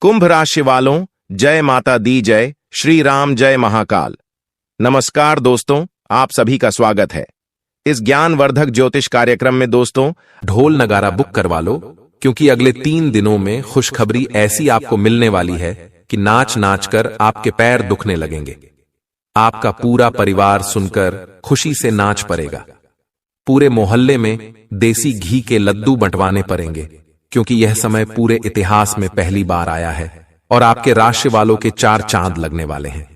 कुंभ राशि वालों, जय माता दी जय, श्री राम जय महाकाल। नमस्कार दोस्तों, आप सभी का स्वागत है इस ज्ञानवर्धक ज्योतिष कार्यक्रम में। दोस्तों, ढोल नगारा बुक करवा लो, क्योंकि अगले 3 दिनों में खुशखबरी ऐसी आपको मिलने वाली है कि नाच नाच कर आपके पैर दुखने लगेंगे। आपका पूरा परिवार सुनकर खुशी से नाच पड़ेगा। पूरे मोहल्ले में देसी घी के लड्डू बंटवाने पड़ेंगे, क्योंकि यह समय पूरे इतिहास में पहली बार आया है और आपके राशि वालों के 4 चांद लगने वाले हैं।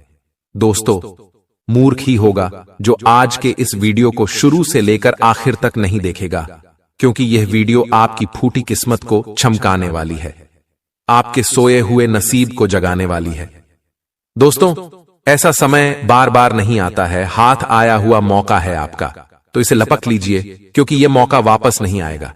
दोस्तों, मूर्ख ही होगा जो आज के इस वीडियो को शुरू से लेकर आखिर तक नहीं देखेगा, क्योंकि यह वीडियो आपकी फूटी किस्मत को चमकाने वाली है, आपके सोए हुए नसीब को जगाने वाली है। दोस्तों, ऐसा समय बार बार नहीं आता है। हाथ आया हुआ मौका है आपका, तो इसे लपक लीजिए, क्योंकि यह मौका वापस नहीं आएगा।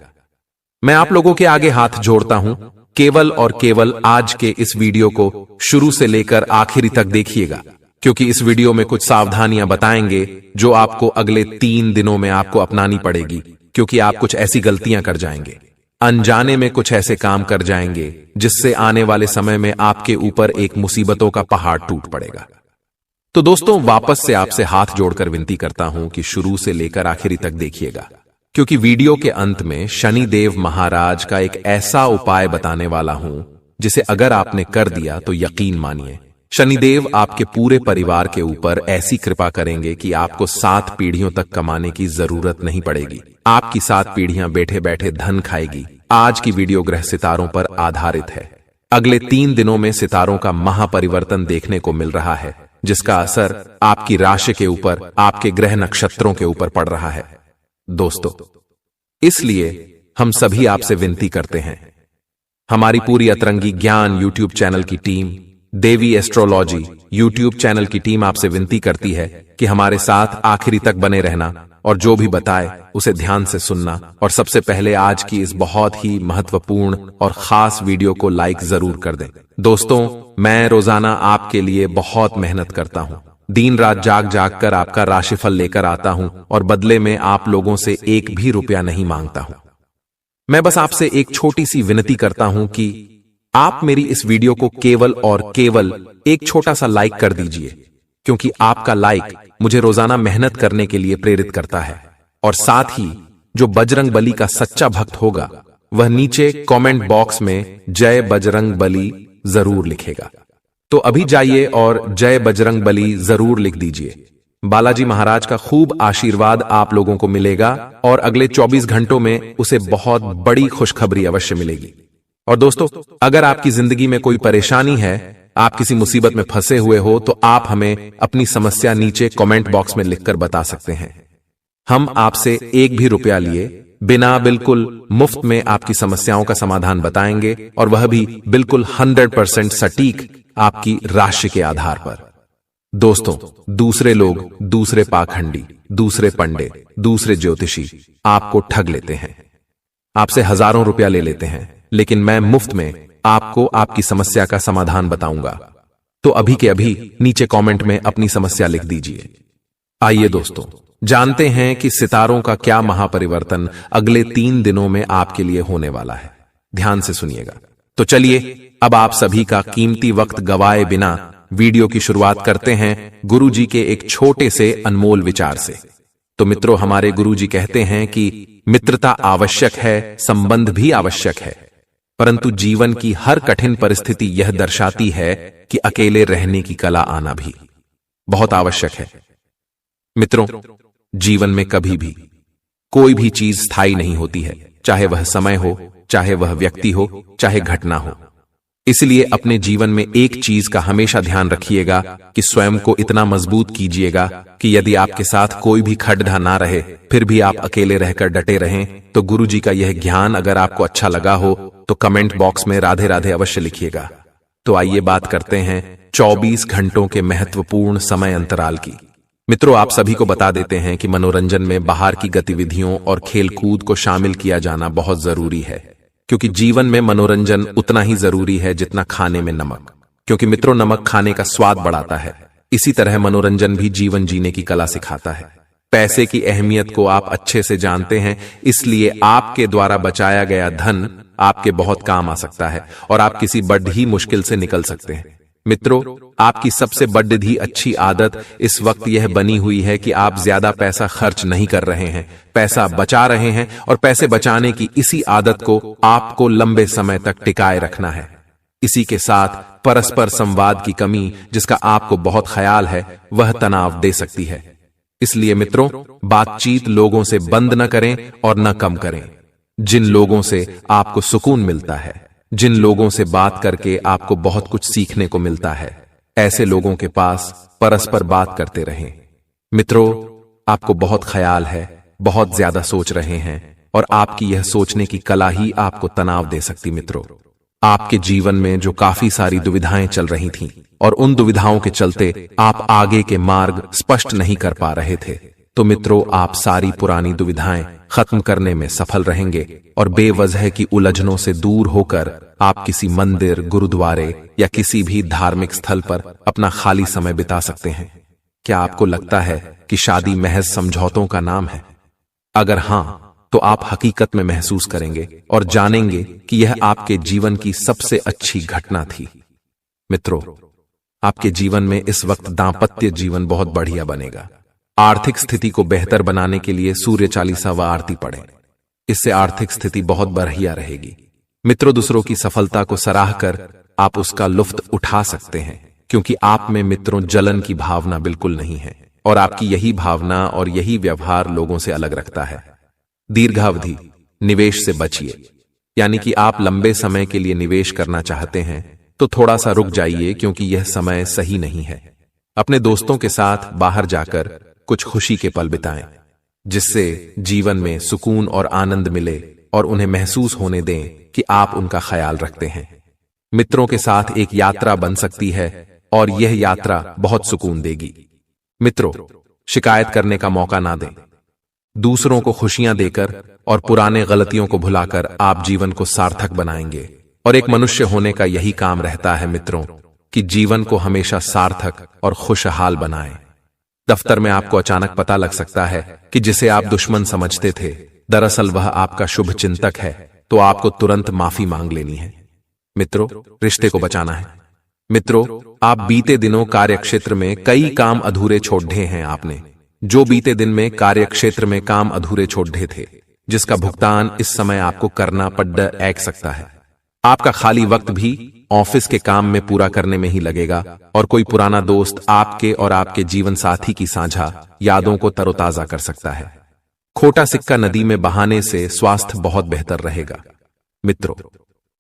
मैं आप लोगों के आगे हाथ जोड़ता हूं, केवल और केवल आज के इस वीडियो को शुरू से लेकर आखिरी तक देखिएगा, क्योंकि इस वीडियो में कुछ सावधानियां बताएंगे जो आपको अगले 3 दिनों में आपको अपनानी पड़ेगी, क्योंकि आप कुछ ऐसी गलतियां कर जाएंगे, अनजाने में कुछ ऐसे काम कर जाएंगे जिससे आने वाले समय में आपके ऊपर एक मुसीबतों का पहाड़ टूट पड़ेगा। तो दोस्तों, वापस से आपसे हाथ जोड़कर विनती करता हूं कि शुरू से लेकर आखिरी तक देखिएगा, क्योंकि वीडियो के अंत में शनिदेव महाराज का एक ऐसा उपाय बताने वाला हूं जिसे अगर आपने कर दिया तो यकीन मानिए, शनिदेव आपके पूरे परिवार के ऊपर ऐसी कृपा करेंगे कि आपको 7 पीढ़ियों तक कमाने की जरूरत नहीं पड़ेगी। आपकी 7 पीढ़ियां बैठे बैठे धन खाएगी। आज की वीडियो ग्रह सितारों पर आधारित है। अगले 3 दिनों में सितारों का महापरिवर्तन देखने को मिल रहा है, जिसका असर आपकी राशि के ऊपर, आपके ग्रह नक्षत्रों के ऊपर पड़ रहा है। दोस्तों, इसलिए हम सभी आपसे विनती करते हैं, हमारी पूरी अतरंगी ज्ञान यूट्यूब चैनल की टीम, देवी एस्ट्रोलॉजी यूट्यूब चैनल की टीम आपसे विनती करती है कि हमारे साथ आखिरी तक बने रहना और जो भी बताए उसे ध्यान से सुनना, और सबसे पहले आज की इस बहुत ही महत्वपूर्ण और खास वीडियो को लाइक जरूर कर दें। दोस्तों, मैं रोजाना आपके लिए बहुत मेहनत करता हूं, दिन रात जाग जाग कर आपका राशिफल लेकर आता हूं और बदले में आप लोगों से 1 भी रुपया नहीं मांगता हूं। मैं बस आपसे एक छोटी सी विनती करता हूं कि आप मेरी इस वीडियो को केवल और केवल एक छोटा सा लाइक कर दीजिए, क्योंकि आपका लाइक मुझे रोजाना मेहनत करने के लिए प्रेरित करता है। और साथ ही जो बजरंग बली का सच्चा भक्त होगा वह नीचे कमेंट बॉक्स में जय बजरंग बली जरूर लिखेगा। तो अभी जाइए और जय बजरंग बली जरूर लिख दीजिए। बालाजी महाराज का खूब आशीर्वाद आप लोगों को मिलेगा और अगले 24 घंटों में उसे बहुत बड़ी खुशखबरी अवश्य मिलेगी। और दोस्तों, अगर आपकी जिंदगी में कोई परेशानी है, आप किसी मुसीबत में फंसे हुए हो, तो आप हमें अपनी समस्या नीचे कमेंट बॉक्स में लिखकर बता सकते हैं। हम आपसे 1 भी रुपया लिए बिना बिल्कुल मुफ्त में आपकी समस्याओं का समाधान बताएंगे, और वह भी बिल्कुल 100% सटीक आपकी राशि के आधार पर। दोस्तों, दूसरे लोग, दूसरे पाखंडी, दूसरे पंडे, दूसरे ज्योतिषी आपको ठग लेते हैं, आपसे हजारों रुपया ले लेते हैं, लेकिन मैं मुफ्त में आपको आपकी समस्या का समाधान बताऊंगा। तो अभी के अभी नीचे कमेंट में अपनी समस्या लिख दीजिए। आइए दोस्तों, जानते हैं कि सितारों का क्या महापरिवर्तन अगले 3 दिनों में आपके लिए होने वाला है। ध्यान से सुनिएगा। तो चलिए, अब आप सभी का कीमती वक्त गवाए बिना वीडियो की शुरुआत करते हैं गुरुजी के एक छोटे से अनमोल विचार से। तो मित्रों, हमारे गुरुजी कहते हैं कि मित्रता आवश्यक है, संबंध भी आवश्यक है, परंतु जीवन की हर कठिन परिस्थिति यह दर्शाती है कि अकेले रहने की कला आना भी बहुत आवश्यक है। मित्रों, जीवन में कभी भी कोई भी चीज स्थायी नहीं होती है, चाहे वह समय हो, चाहे वह व्यक्ति हो, चाहे घटना हो। इसलिए अपने जीवन में एक चीज का हमेशा ध्यान रखिएगा कि स्वयं को इतना मजबूत कीजिएगा कि यदि आपके साथ कोई भी खड्डा ना रहे, फिर भी आप अकेले रहकर डटे रहें। तो गुरुजी का यह ज्ञान अगर आपको अच्छा लगा हो तो कमेंट बॉक्स में राधे राधे अवश्य लिखिएगा। तो आइए बात करते हैं 24 घंटों के महत्वपूर्ण समय अंतराल की। मित्रों, आप सभी को बता देते हैं कि मनोरंजन में बाहर की गतिविधियों और खेलकूद को शामिल किया जाना बहुत जरूरी है, क्योंकि जीवन में मनोरंजन उतना ही जरूरी है जितना खाने में नमक, क्योंकि मित्रों, नमक खाने का स्वाद बढ़ाता है। इसी तरह मनोरंजन भी जीवन जीने की कला सिखाता है। पैसे की अहमियत को आप अच्छे से जानते हैं, इसलिए आपके द्वारा बचाया गया धन आपके बहुत काम आ सकता है और आप किसी बड़ी मुश्किल से निकल सकते हैं। मित्रों, आपकी सबसे बड़ी अच्छी आदत इस वक्त यह बनी हुई है कि आप ज्यादा पैसा खर्च नहीं कर रहे हैं, पैसा बचा रहे हैं और पैसे बचाने की इसी आदत को आपको लंबे समय तक टिकाए रखना है। इसी के साथ परस्पर संवाद की कमी, जिसका आपको बहुत ख्याल है, वह तनाव दे सकती है। इसलिए मित्रों, बातचीत लोगों से बंद न करें और न कम करें। जिन लोगों से आपको सुकून मिलता है, जिन लोगों से बात करके आपको बहुत कुछ सीखने को मिलता है, ऐसे लोगों के पास परस्पर बात करते रहें। मित्रों, आपको बहुत ख्याल है, बहुत ज्यादा सोच रहे हैं और आपकी यह सोचने की कला ही आपको तनाव दे सकती। मित्रों, आपके जीवन में जो काफी सारी दुविधाएं चल रही थीं और उन दुविधाओं के चलते आप आगे के मार्ग स्पष्ट नहीं कर पा रहे थे, तो मित्रों, आप सारी पुरानी दुविधाएं खत्म करने में सफल रहेंगे और बेवजह की उलझनों से दूर होकर आप किसी मंदिर, गुरुद्वारे या किसी भी धार्मिक स्थल पर अपना खाली समय बिता सकते हैं। क्या आपको लगता है कि शादी महज समझौतों का नाम है? अगर हां, तो आप हकीकत में महसूस करेंगे और जानेंगे कि यह आपके जीवन की सबसे अच्छी घटना थी। मित्रों, आपके जीवन में इस वक्त दांपत्य जीवन बहुत बढ़िया बनेगा। आर्थिक स्थिति को बेहतर बनाने के लिए सूर्य चालीसा व आरती पढ़ें। इससे आर्थिक स्थिति बहुत बढ़िया रहेगी। मित्रों, दूसरों की सफलता को सराह कर आप उसका लुफ्त उठा सकते हैं, क्योंकि आप में मित्रों जलन की भावना बिल्कुल नहीं है और आपकी यही भावना और यही व्यवहार लोगों से अलग रखता है। दीर्घावधि निवेश से बचिए, यानी कि आप लंबे समय के लिए निवेश करना चाहते हैं तो थोड़ा सा रुक जाइए, क्योंकि यह समय सही नहीं है। अपने दोस्तों के साथ बाहर जाकर कुछ खुशी के पल बिताएं, जिससे जीवन में सुकून और आनंद मिले और उन्हें महसूस होने दें कि आप उनका ख्याल रखते हैं। मित्रों के साथ एक यात्रा बन सकती है और यह यात्रा बहुत सुकून देगी। मित्रों, शिकायत करने का मौका ना दें। दूसरों को खुशियां देकर और पुराने गलतियों को भुलाकर आप जीवन को सार्थक बनाएंगे। और एक मनुष्य होने का यही काम रहता है मित्रों, कि जीवन को हमेशा सार्थक और खुशहाल बनाएं। दफ्तर में आपको अचानक पता लग सकता है कि जिसे आप दुश्मन समझते थे, दरअसल वह आपका शुभ चिंतक है, तो आपको तुरंत माफी मांग लेनी है। मित्रों, रिश्ते को बचाना है। मित्रों, आप बीते दिनों कार्यक्षेत्र में कई काम अधूरे छोड़ दिए हैं। आपने जो बीते दिन में कार्यक्षेत्र में काम अधूरे छोड़ दिए थे, जिसका भुगतान इस समय आपको करना पड़ सकता है। आपका खाली वक्त भी ऑफिस के काम में पूरा करने में ही लगेगा और कोई पुराना दोस्त आपके और आपके जीवन साथी की साझा यादों को तरोताजा कर सकता है। खोटा सिक्का नदी में बहाने से स्वास्थ्य बहुत बेहतर रहेगा। मित्रों,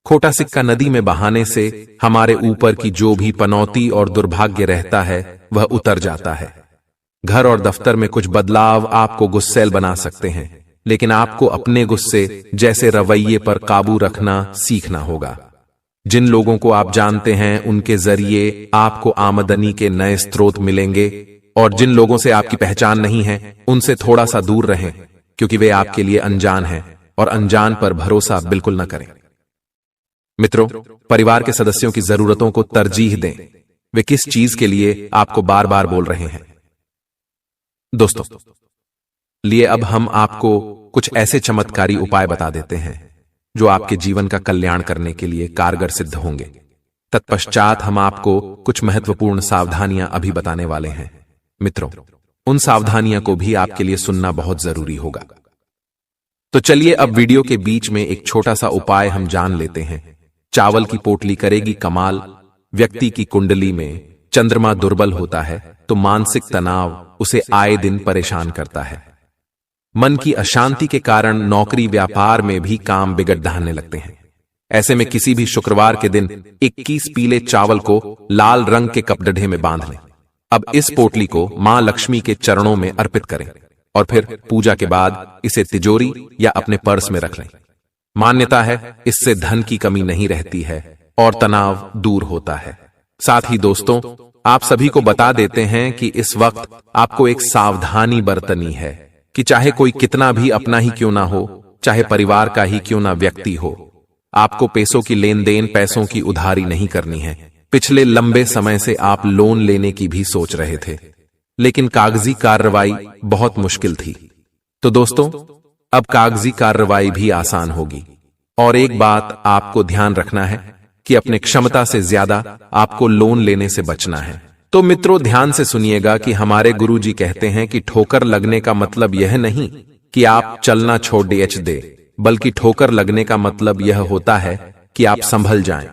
खोटा सिक्का नदी में बहाने से हमारे ऊपर की जो भी पनौती और दुर्भाग्य रहता है वह उतर जाता है। घर और दफ्तर में कुछ बदलाव आपको गुस्सैल बना सकते हैं, लेकिन आपको अपने गुस्से जैसे रवैये पर काबू रखना सीखना होगा। जिन लोगों को आप जानते हैं उनके जरिए आपको आमदनी के नए स्रोत मिलेंगे, और जिन लोगों से आपकी पहचान नहीं है उनसे थोड़ा सा दूर रहें, क्योंकि वे आपके लिए अनजान हैं और अनजान पर भरोसा बिल्कुल न करें। मित्रों, परिवार के सदस्यों की जरूरतों को तरजीह दें। वे किस चीज के लिए आपको बार बार बोल रहे हैं। दोस्तों, लिए अब हम आपको कुछ ऐसे चमत्कारी उपाय बता देते हैं जो आपके जीवन का कल्याण करने के लिए कारगर सिद्ध होंगे। तत्पश्चात हम आपको कुछ महत्वपूर्ण सावधानियां अभी बताने वाले हैं। मित्रों, उन सावधानियों को भी आपके लिए सुनना बहुत जरूरी होगा। तो चलिए अब वीडियो के बीच में एक छोटा सा उपाय हम जान लेते हैं। चावल की पोटली करेगी कमाल। व्यक्ति की कुंडली में चंद्रमा दुर्बल होता है तो मानसिक तनाव उसे आए दिन परेशान करता है। मन की अशांति के कारण नौकरी व्यापार में भी काम बिगड़ ढाने लगते हैं। ऐसे में किसी भी शुक्रवार के दिन 21 पीले चावल को लाल रंग के कपड़े में बांध लें। अब इस पोटली को मां लक्ष्मी के चरणों में अर्पित करें और फिर पूजा के बाद इसे तिजोरी या अपने पर्स में रख लें। मान्यता है इससे धन की कमी नहीं रहती है और तनाव दूर होता है। साथ ही दोस्तों, आप सभी को बता देते हैं कि इस वक्त आपको एक सावधानी बरतनी है कि चाहे कोई कितना भी अपना ही क्यों ना हो, चाहे परिवार का ही क्यों ना व्यक्ति हो, आपको पैसों की लेन देन, पैसों की उधारी नहीं करनी है। पिछले लंबे समय से आप लोन लेने की भी सोच रहे थे, लेकिन कागजी कार्रवाई बहुत मुश्किल थी। तो दोस्तों, अब कागजी कार्रवाई भी आसान होगी। और एक बात आपको ध्यान रखना है कि अपने क्षमता से ज्यादा आपको लोन लेने से बचना है। तो मित्रों, ध्यान से सुनिएगा कि हमारे गुरुजी कहते हैं कि ठोकर लगने का मतलब यह नहीं कि आप चलना छोड़ दे, बल्कि ठोकर लगने का मतलब यह होता है कि आप संभल जाएं।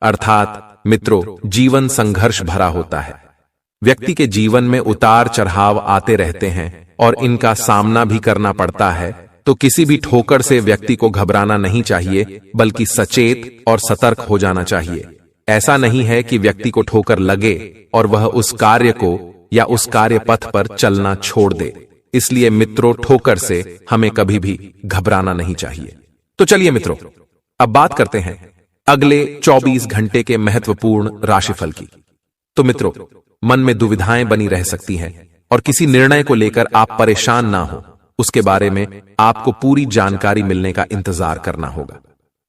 अर्थात मित्रों, जीवन संघर्ष भरा होता है। व्यक्ति के जीवन में उतार चढ़ाव आते रहते हैं और इनका सामना भी करना पड़ता है। तो किसी भी ठोकर से व्यक्ति को घबराना नहीं चाहिए, बल्कि सचेत और सतर्क हो जाना चाहिए। ऐसा नहीं है कि व्यक्ति को ठोकर लगे और वह उस कार्य को या उस कार्य पथ पर चलना छोड़ दे। इसलिए मित्रों, ठोकर से हमें कभी भी घबराना नहीं चाहिए। तो चलिए मित्रों, अब बात करते हैं अगले 24 घंटे के महत्वपूर्ण राशिफल की। तो मित्रों, मन में दुविधाएं बनी रह सकती हैं और किसी निर्णय को लेकर आप परेशान ना हो, उसके बारे में आपको पूरी जानकारी मिलने का इंतजार करना होगा।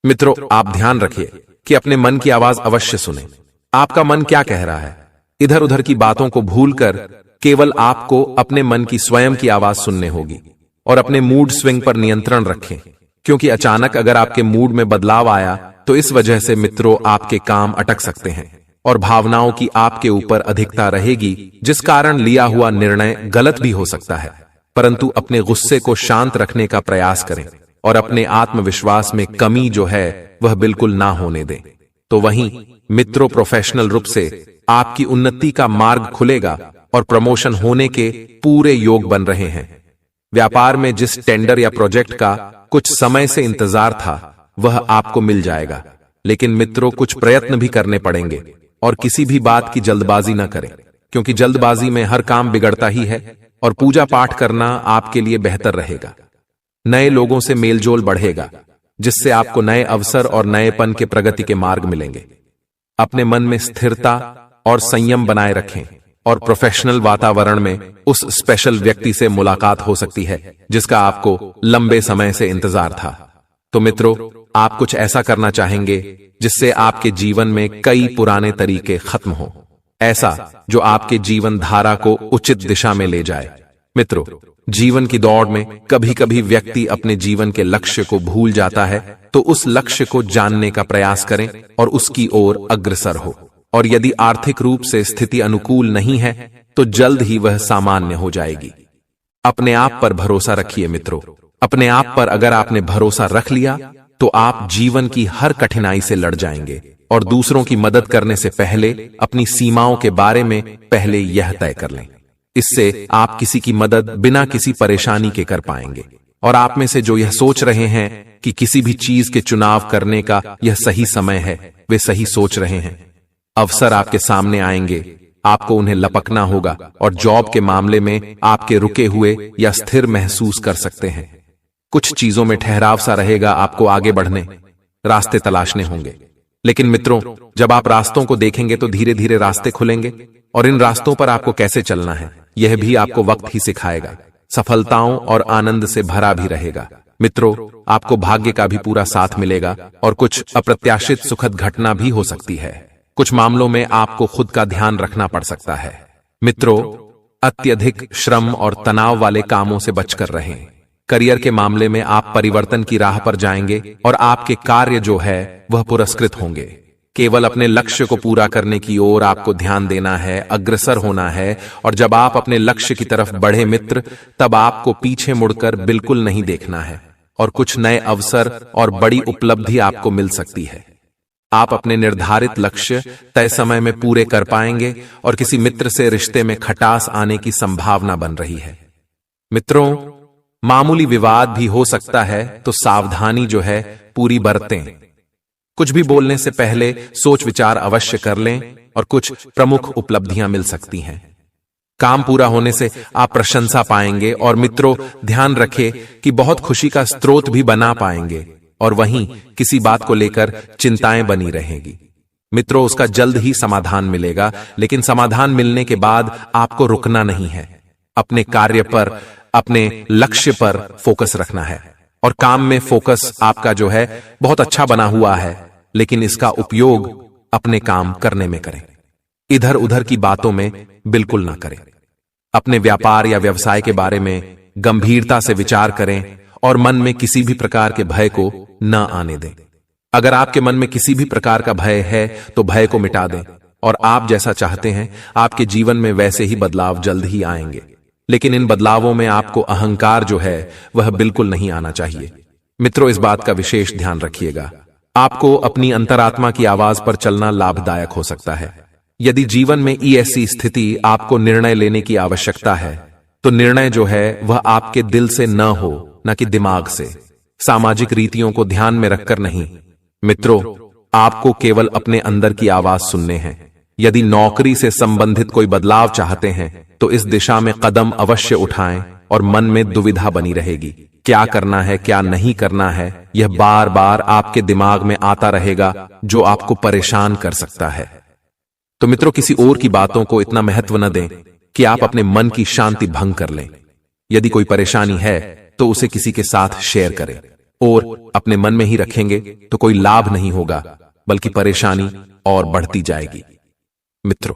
मित्रों, आप ध्यान रखिए कि अपने मन की आवाज अवश्य सुने। आपका मन क्या कह रहा है, इधर उधर की बातों को भूलकर केवल आपको अपने मन की स्वयं की आवाज सुनने होगी। और अपने मूड स्विंग पर नियंत्रण रखें, क्योंकि अचानक अगर आपके मूड में बदलाव आया तो इस वजह से मित्रों आपके काम अटक सकते हैं और भावनाओं की आपके ऊपर अधिकता रहेगी, जिस कारण लिया हुआ निर्णय गलत भी हो सकता है। परंतु अपने गुस्से को शांत रखने का प्रयास करें और अपने आत्मविश्वास में कमी जो है वह बिल्कुल ना होने दें। तो वहीं मित्रों, प्रोफेशनल रूप से आपकी उन्नति का मार्ग खुलेगा और प्रमोशन होने के पूरे योग बन रहे हैं। व्यापार में जिस टेंडर या प्रोजेक्ट का कुछ समय से इंतजार था वह आपको मिल जाएगा, लेकिन मित्रों कुछ प्रयत्न भी करने पड़ेंगे और किसी भी बात की जल्दबाजी न करें, क्योंकि जल्दबाजी में हर काम बिगड़ता ही है और पूजा पाठ करना आपके लिए बेहतर रहेगा। नए लोगों से मेलजोल बढ़ेगा, जिससे आपको नए अवसर और नएपन के प्रगति के मार्ग मिलेंगे। अपने मन में स्थिरता और संयम बनाए रखें और प्रोफेशनल वातावरण में उस स्पेशल व्यक्ति से मुलाकात हो सकती है जिसका आपको लंबे समय से इंतजार था। तो मित्रों, आप कुछ ऐसा करना चाहेंगे जिससे आपके जीवन में कई पुराने तरीके खत्म हो, ऐसा जो आपके जीवन धारा को उचित दिशा में ले जाए। मित्रों, जीवन की दौड़ में कभी कभी व्यक्ति अपने जीवन के लक्ष्य को भूल जाता है, तो उस लक्ष्य को जानने का प्रयास करें और उसकी ओर अग्रसर हो। और यदि आर्थिक रूप से स्थिति अनुकूल नहीं है तो जल्द ही वह सामान्य हो जाएगी। अपने आप पर भरोसा रखिए मित्रों। अपने आप पर अगर आपने भरोसा रख लिया तो आप जीवन की हर कठिनाई से लड़ जाएंगे और दूसरों की मदद करने से पहले अपनी सीमाओं के बारे में पहले यह तय कर लें। इससे आप किसी की मदद बिना किसी परेशानी के कर पाएंगे। और आप में से जो यह सोच रहे हैं कि किसी भी चीज के चुनाव करने का यह सही समय है, वे सही सोच रहे हैं। अवसर आपके सामने आएंगे, आपको उन्हें लपकना होगा और जॉब के मामले में आपके रुके हुए या स्थिर महसूस कर सकते हैं। कुछ चीजों में ठहराव सा रहेगा, आपको आगे बढ़ने रास्ते तलाशने होंगे। लेकिन मित्रों, जब आप रास्तों को देखेंगे तो धीरे धीरे रास्ते खुलेंगे और इन रास्तों पर आपको कैसे चलना है यह भी आपको वक्त ही सिखाएगा। सफलताओं और आनंद से भरा भी रहेगा। मित्रों, आपको भाग्य का भी पूरा साथ मिलेगा और कुछ अप्रत्याशित सुखद घटना भी हो सकती है। कुछ मामलों में आपको खुद का ध्यान रखना पड़ सकता है। मित्रों, अत्यधिक श्रम और तनाव वाले कामों से बचकर रहें। करियर के मामले में आप परिवर्तन की राह पर जाएंगे और आपके कार्य जो है वह पुरस्कृत होंगे। केवल अपने लक्ष्य को पूरा करने की ओर आपको ध्यान देना है, अग्रसर होना है। और जब आप अपने लक्ष्य की तरफ बढ़े मित्र, तब आपको पीछे मुड़कर बिल्कुल नहीं देखना है और कुछ नए अवसर और बड़ी उपलब्धि आपको मिल सकती है। आप अपने निर्धारित लक्ष्य तय समय में पूरे कर पाएंगे और किसी मित्र से रिश्ते में खटास आने की संभावना बन रही है। मित्रों, मामूली विवाद भी हो सकता है, तो सावधानी जो है पूरी बरतें। कुछ भी बोलने से पहले सोच विचार अवश्य कर लें और कुछ प्रमुख उपलब्धियां मिल सकती हैं। काम पूरा होने से आप प्रशंसा पाएंगे और मित्रों, ध्यान रखें कि बहुत खुशी का स्रोत भी बना पाएंगे और वहीं किसी बात को लेकर चिंताएं बनी रहेंगी। मित्रों, उसका जल्द ही समाधान मिलेगा, लेकिन समाधान मिलने के बाद आपको रुकना नहीं है। अपने कार्य पर, अपने लक्ष्य पर फोकस रखना है और काम में फोकस आपका जो है बहुत अच्छा बना हुआ है, लेकिन इसका उपयोग अपने काम करने में करें। इधर उधर की बातों में बिल्कुल ना करें। अपने व्यापार या व्यवसाय के बारे में गंभीरता से विचार करें और मन में किसी भी प्रकार के भय को न आने दें। अगर आपके मन में किसी भी प्रकार का भय है तो भय को मिटा दें, और आप जैसा चाहते हैं आपके जीवन में वैसे ही बदलाव जल्द ही आएंगे। लेकिन इन बदलावों में आपको अहंकार जो है वह बिल्कुल नहीं आना चाहिए। मित्रों, इस बात का विशेष ध्यान रखिएगा। आपको अपनी अंतरात्मा की आवाज पर चलना लाभदायक हो सकता है। यदि जीवन में ऐसी स्थिति आपको निर्णय लेने की आवश्यकता है तो निर्णय जो है वह आपके दिल से न हो, न कि दिमाग से, सामाजिक रीतियों को ध्यान में रखकर नहीं। मित्रों, आपको केवल अपने अंदर की आवाज सुनने हैं। यदि नौकरी से संबंधित कोई बदलाव चाहते हैं तो इस दिशा में कदम अवश्य उठाएं, और मन में दुविधा बनी रहेगी। क्या करना है, क्या नहीं करना है, यह बार बार आपके दिमाग में आता रहेगा, जो आपको परेशान कर सकता है। तो मित्रों, किसी और की बातों को इतना महत्व न दें कि आप अपने मन की शांति भंग कर लें। यदि कोई परेशानी है तो उसे किसी के साथ शेयर करें, और अपने मन में ही रखेंगे तो कोई लाभ नहीं होगा, बल्कि परेशानी और बढ़ती जाएगी। मित्रों,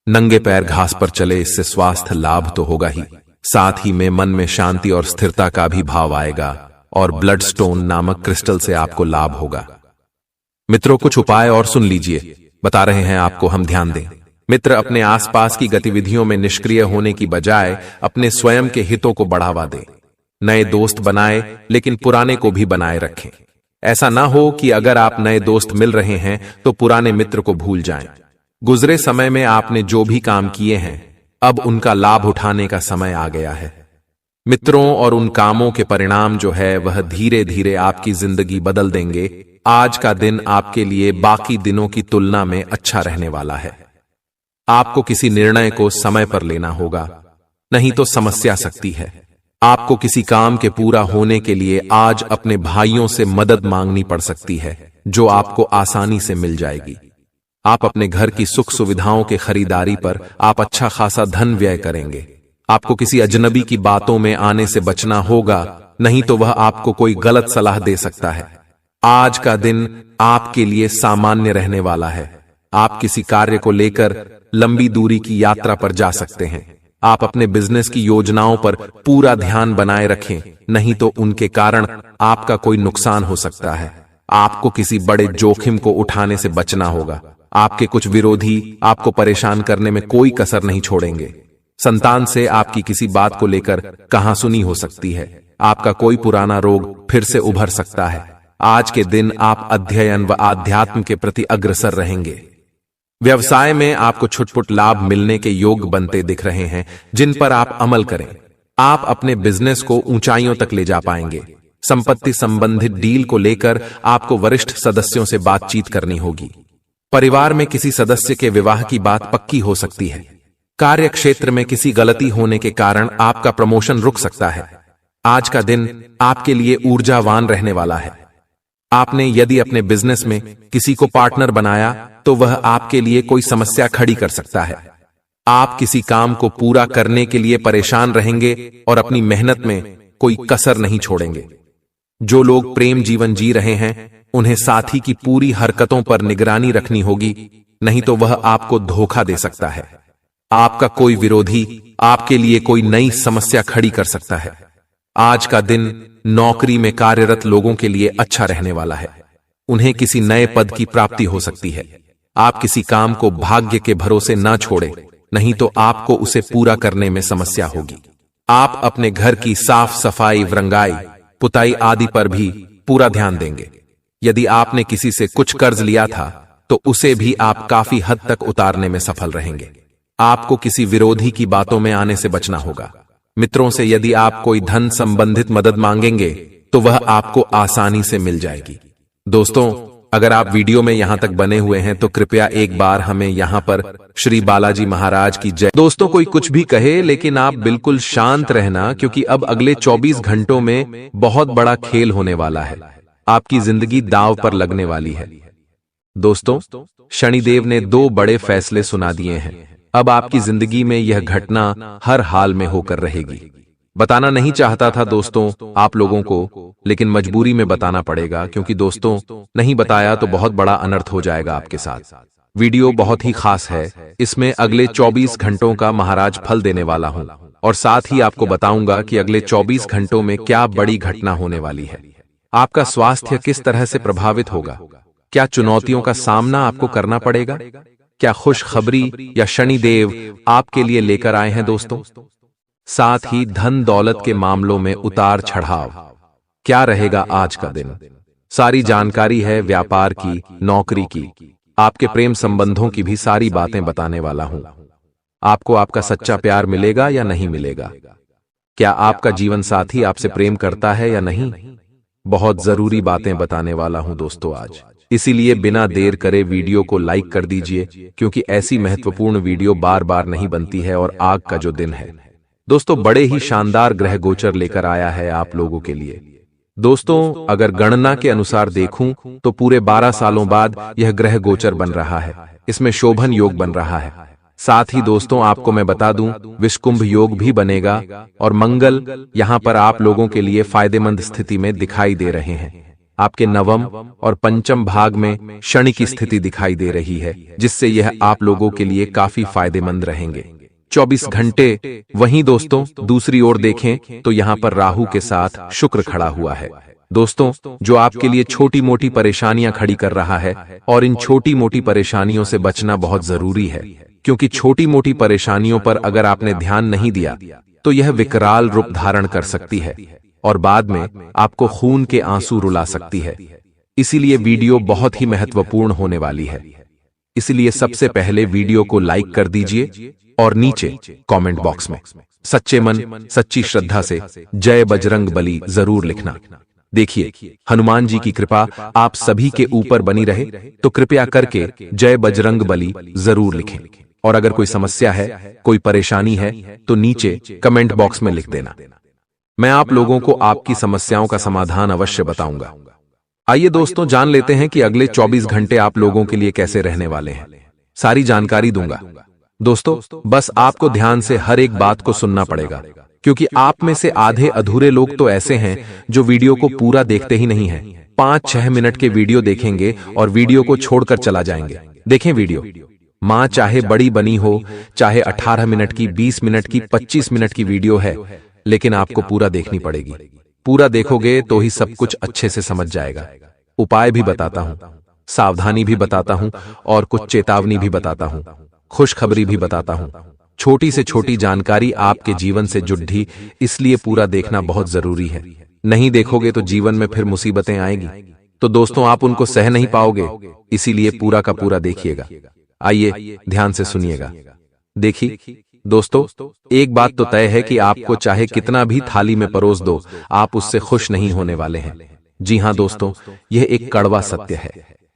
नंगे पैर घास पर चले, इससे स्वास्थ्य लाभ तो होगा ही, साथ ही में मन में शांति और स्थिरता का भी भाव आएगा, और ब्लड स्टोन नामक क्रिस्टल से आपको लाभ होगा। मित्रों, कुछ उपाय और सुन लीजिए, बता रहे हैं आपको, हम ध्यान दें। मित्र, अपने आसपास की गतिविधियों में निष्क्रिय होने की बजाय अपने स्वयं के हितों को बढ़ावा दें। नए दोस्त बनाए, लेकिन पुराने को भी बनाए रखें। ऐसा ना हो कि अगर आप नए दोस्त मिल रहे हैं तो पुराने मित्र को भूल जाएं। गुजरे समय में आपने जो भी काम किए हैं, अब उनका लाभ उठाने का समय आ गया है। मित्रों, और उन कामों के परिणाम जो है वह धीरे धीरे आपकी जिंदगी बदल देंगे। आज का दिन आपके लिए बाकी दिनों की तुलना में अच्छा रहने वाला है। आपको किसी निर्णय को समय पर लेना होगा, नहीं तो समस्या सकती है। आपको किसी काम के पूरा होने के लिए आज अपने भाइयों से मदद मांगनी पड़ सकती है, जो आपको आसानी से मिल जाएगी। आप अपने घर की सुख सुविधाओं के खरीदारी पर आप अच्छा खासा धन व्यय करेंगे। आपको किसी अजनबी की बातों में आने से बचना होगा, नहीं तो वह आपको कोई गलत सलाह दे सकता है। आज का दिन आपके लिए सामान्य रहने वाला है। आप किसी कार्य को लेकर लंबी दूरी की यात्रा पर जा सकते हैं। आप अपने बिजनेस की योजनाओं पर पूरा ध्यान बनाए रखें, नहीं तो उनके कारण आपका कोई नुकसान हो सकता है। आपको किसी बड़े जोखिम को उठाने से बचना होगा। आपके कुछ विरोधी आपको परेशान करने में कोई कसर नहीं छोड़ेंगे। संतान से आपकी किसी बात को लेकर कहासुनी हो सकती है। आपका कोई पुराना रोग फिर से उभर सकता है। आज के दिन आप अध्ययन व आध्यात्म के प्रति अग्रसर रहेंगे। व्यवसाय में आपको छुटपुट लाभ मिलने के योग बनते दिख रहे हैं, जिन पर आप अमल करें। आप अपने बिजनेस को ऊंचाइयों तक ले जा पाएंगे। संपत्ति संबंधित डील को लेकर आपको वरिष्ठ सदस्यों से बातचीत करनी होगी। परिवार में किसी सदस्य के विवाह की बात पक्की हो सकती है। कार्य क्षेत्र में किसी गलती होने के कारण आपका प्रमोशन रुक सकता है। आज का दिन आपके लिए ऊर्जावान रहने वाला है। आपने यदि अपने बिजनेस में किसी को पार्टनर बनाया तो वह आपके लिए कोई समस्या खड़ी कर सकता है। आप किसी काम को पूरा करने के लिए परेशान रहेंगे और अपनी मेहनत में कोई कसर नहीं छोड़ेंगे। जो लोग प्रेम जीवन जी रहे हैं उन्हें साथी की पूरी हरकतों पर निगरानी रखनी होगी, नहीं तो वह आपको धोखा दे सकता है। आपका कोई विरोधी आपके लिए कोई नई समस्या खड़ी कर सकता है। आज का दिन नौकरी में कार्यरत लोगों के लिए अच्छा रहने वाला है। उन्हें किसी नए पद की प्राप्ति हो सकती है। आप किसी काम को भाग्य के भरोसे न छोड़ें, नहीं तो आपको उसे पूरा करने में समस्या होगी। आप अपने घर की साफ सफाई, रंगाई, पुताई आदि पर भी पूरा ध्यान देंगे। यदि आपने किसी से कुछ कर्ज लिया था तो उसे भी आप काफी हद तक उतारने में सफल रहेंगे। आपको किसी विरोधी की बातों में आने से बचना होगा। मित्रों से यदि आप कोई धन संबंधित मदद मांगेंगे तो वह आपको आसानी से मिल जाएगी। दोस्तों, अगर आप वीडियो में यहां तक बने हुए हैं तो कृपया एक बार हमें यहां पर श्री बालाजी महाराज की जय। दोस्तों, कोई कुछ भी कहे लेकिन आप बिल्कुल शांत रहना, क्योंकि अब अगले 24 घंटों में बहुत बड़ा खेल होने वाला है। आपकी जिंदगी दांव पर लगने वाली है। दोस्तों, शनिदेव ने 2 बड़े फैसले सुना दिए हैं। अब आपकी जिंदगी में यह घटना हर हाल में होकर रहेगी। बताना नहीं चाहता था दोस्तों आप लोगों को, लेकिन मजबूरी में बताना पड़ेगा, क्योंकि दोस्तों नहीं बताया तो बहुत बड़ा अनर्थ हो जाएगा आपके साथ। वीडियो बहुत ही खास है। इसमें अगले 24 घंटों का महाराज फल देने वाला हूं, और साथ ही आपको बताऊंगा कि अगले 24 घंटों में क्या बड़ी घटना होने वाली है। आपका स्वास्थ्य किस तरह से प्रभावित होगा? क्या चुनौतियों का सामना आपको करना पड़ेगा? क्या खुशखबरी या शनिदेव आपके लिए लेकर आए हैं दोस्तों? साथ ही धन दौलत के मामलों में उतार चढ़ाव। क्या रहेगा आज का दिन? सारी जानकारी है व्यापार की, नौकरी की, आपके प्रेम संबंधों की भी सारी बातें बताने वाला हूं। आपको आपका सच्चा प्यार मिलेगा या नहीं मिलेगा? क्या आपका जीवन साथी आपसे प्रेम करता है या नहीं? बहुत जरूरी बातें बताने वाला हूं दोस्तों आज। इसीलिए बिना देर करे वीडियो को लाइक कर दीजिए, क्योंकि ऐसी महत्वपूर्ण वीडियो बार बार नहीं बनती है। और आज का जो दिन है दोस्तों, बड़े ही शानदार ग्रह गोचर लेकर आया है आप लोगों के लिए। दोस्तों, अगर गणना के अनुसार देखूं तो पूरे 12 सालों बाद यह ग्रह गोचर बन रहा है। इसमें शोभन योग बन रहा है। साथ ही दोस्तों, आपको मैं बता दूं, विषकुंभ योग भी बनेगा और मंगल यहां पर आप लोगों के लिए फायदेमंद स्थिति में दिखाई दे रहे हैं। आपके नवम और पंचम भाग में शनि की स्थिति दिखाई दे रही है, जिससे यह आप लोगों के लिए काफी फायदेमंद रहेंगे 24 घंटे। वहीं दोस्तों, दूसरी ओर देखें तो यहां पर राहु के साथ शुक्र खड़ा हुआ है दोस्तों, जो आपके लिए छोटी मोटी परेशानियां खड़ी कर रहा है। और इन छोटी मोटी परेशानियों से बचना बहुत जरूरी है, क्योंकि छोटी मोटी परेशानियों पर अगर आपने ध्यान नहीं दिया तो यह विकराल रूप धारण कर सकती है और बाद में आपको खून के आंसू रुला सकती है। इसीलिए वीडियो बहुत ही महत्वपूर्ण होने वाली है। इसलिए सबसे पहले वीडियो को लाइक कर दीजिए और नीचे कमेंट बॉक्स में सच्चे मन सच्ची श्रद्धा से जय बजरंग बली जरूर लिखना। देखिए, हनुमान जी की कृपा आप सभी के ऊपर बनी रहे, तो कृपया करके जय बजरंग बली जरूर लिखें। और अगर कोई समस्या है, कोई परेशानी है, तो नीचे कमेंट बॉक्स में लिख देना। मैं आप लोगों को आपकी समस्याओं का समाधान अवश्य बताऊंगा। आइए दोस्तों, जान लेते हैं कि अगले 24 घंटे आप लोगों के लिए कैसे रहने वाले हैं। सारी जानकारी दूंगा दोस्तों, बस आपको ध्यान से हर एक बात को सुनना पड़ेगा, क्योंकि आप में से आधे अधूरे लोग तो ऐसे हैं जो वीडियो को पूरा देखते ही नहीं हैं। 5-6 मिनट के वीडियो देखेंगे और वीडियो को छोड़कर चला जाएंगे। देखें वीडियो, मां चाहे बड़ी बनी हो, चाहे 18 मिनट की, 20 मिनट की, 25 मिनट की वीडियो है, लेकिन आपको पूरा देखनी पड़ेगी। पूरा देखोगे तो ही सब कुछ अच्छे से समझ जाएगा। उपाय भी बताता हूं, सावधानी भी बताता हूं और कुछ चेतावनी भी बताता हूं, खुशखबरी भी बताता हूं। छोटी से छोटी जानकारी आपके जीवन से जुड़ी, इसलिए पूरा देखना बहुत जरूरी है। नहीं देखोगे तो जीवन में फिर मुसीबतें आएगी, तो दोस्तों आप उनको सह नहीं पाओगे। इसीलिए पूरा का पूरा देखिएगा। आइए ध्यान से सुनिएगा। देखिए दोस्तों, एक बात तो तय है कि आपको चाहे कितना भी थाली में परोस दो, आप उससे खुश नहीं होने वाले हैं। जी हां दोस्तों, यह एक कड़वा सत्य है।